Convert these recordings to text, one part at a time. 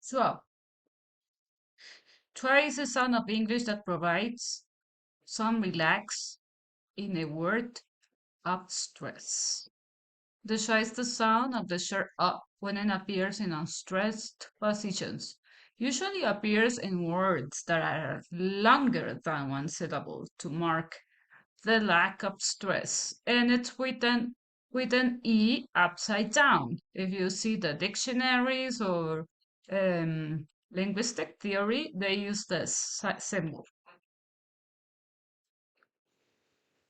Schwa. Schwa is a sound of English that provides some relax in a word of stress. The schwa is the sound of the short up when it appears in unstressed positions. Usually appears in words that are longer than one syllable to mark the lack of stress. And it's with an E upside down. If you see the dictionaries or linguistic theory, they use this symbol.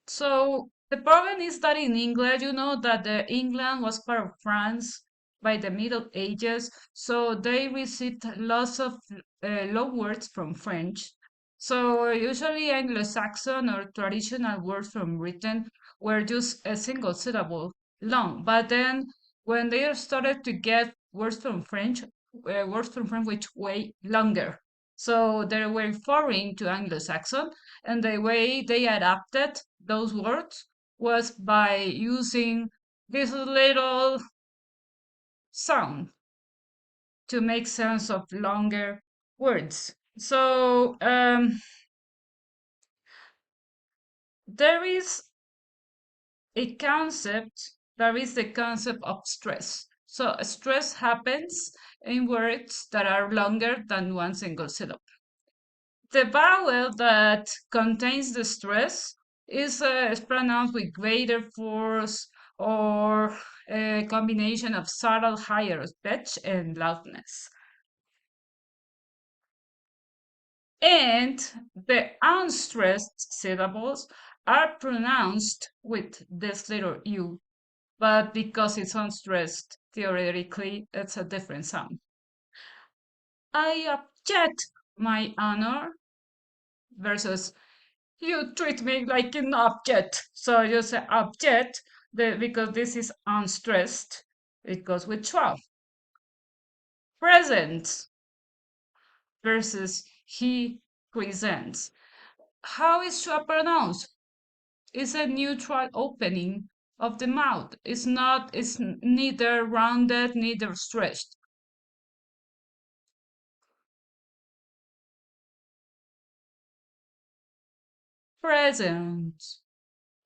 So the problem is that in England, you know that England was part of France by the Middle Ages, so they received lots of loan words from French. So usually Anglo-Saxon or traditional words from Britain were just a single syllable long. But then when they started to get words from French which way longer. So they were foreign to Anglo-Saxon, and the way they adapted those words was by using this little sound to make sense of longer words. So there is there is the concept of stress. So stress happens in words that are longer than one single syllable. The vowel that contains the stress is pronounced with greater force or a combination of subtle higher pitch and loudness. And the unstressed syllables are pronounced with this little u, but because it's unstressed, theoretically, it's a different sound. I object, my honor, versus you treat me like an object. So you say object because this is unstressed. It goes with 12. Present versus he presents. How is schwa pronounced? It's a neutral opening of the mouth. It's neither rounded, neither stretched. Present.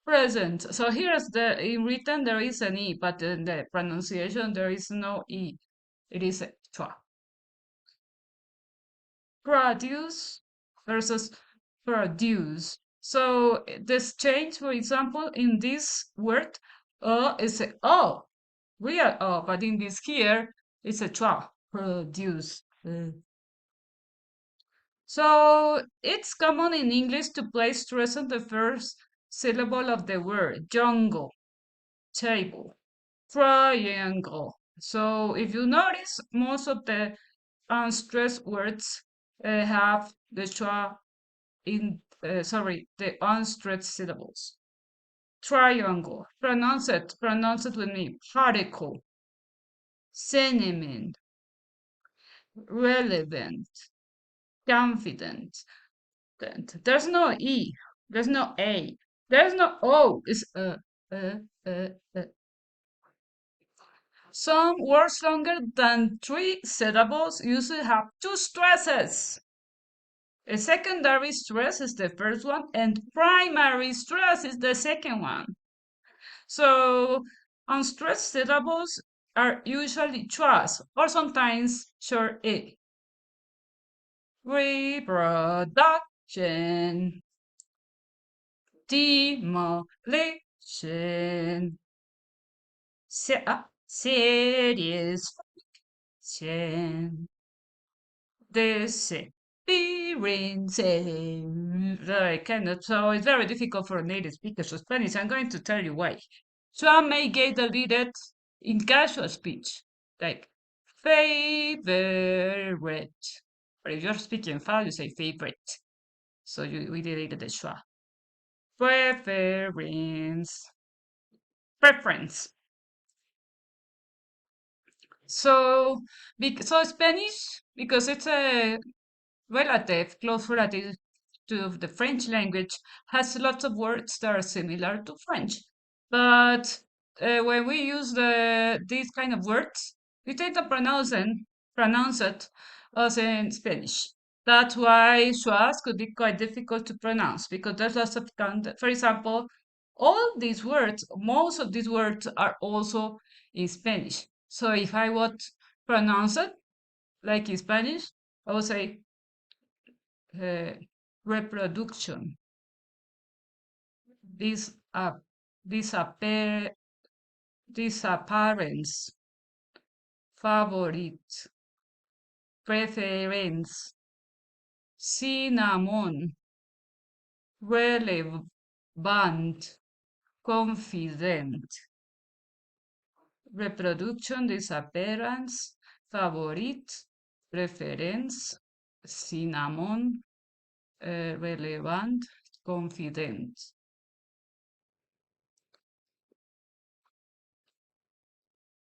Present. So here's in written there is an E, but in the pronunciation there is no E. It is a schwa. Produce versus produce. So this change, for example, in this word, is a oh, real oh, but in this here, it's a schwa, produce. So it's common in English to place stress on the first syllable of the word, jungle, table, triangle. So if you notice, most of the unstressed words have the schwa the unstressed syllables. Triangle, pronounce it with me. Particle, cinnamon, relevant, confident. There's no E, there's no A, there's no O. It's uh, uh, uh. Some words longer than three syllables usually have two stresses. A secondary stress is the first one, and primary stress is the second one. So, unstressed syllables are usually schwas or sometimes short e. Reproduction, demolition, satisfaction, disappearance. I cannot, so it's very difficult for native speakers of Spanish. I'm going to tell you why. Some may get deleted in casual speech, like favorite. But if you're speaking foul, you say favorite. So we deleted the schwa. Preference. Preference. So, so Spanish, because it's a close relative to the French language, has lots of words that are similar to French. But when we use these kind of words, we tend to pronounce it as in Spanish. That's why schwas could be quite difficult to pronounce because there's lots of content. For example, all these words, most of these words are also in Spanish. So if I would pronounce it like in Spanish, I would say uh, reproduction, dis, disappear, disappearance, favorite, preference, cinnamon, relevant, confident, reproduction, disappearance, favorite, preference, cinnamon, relevant, confident.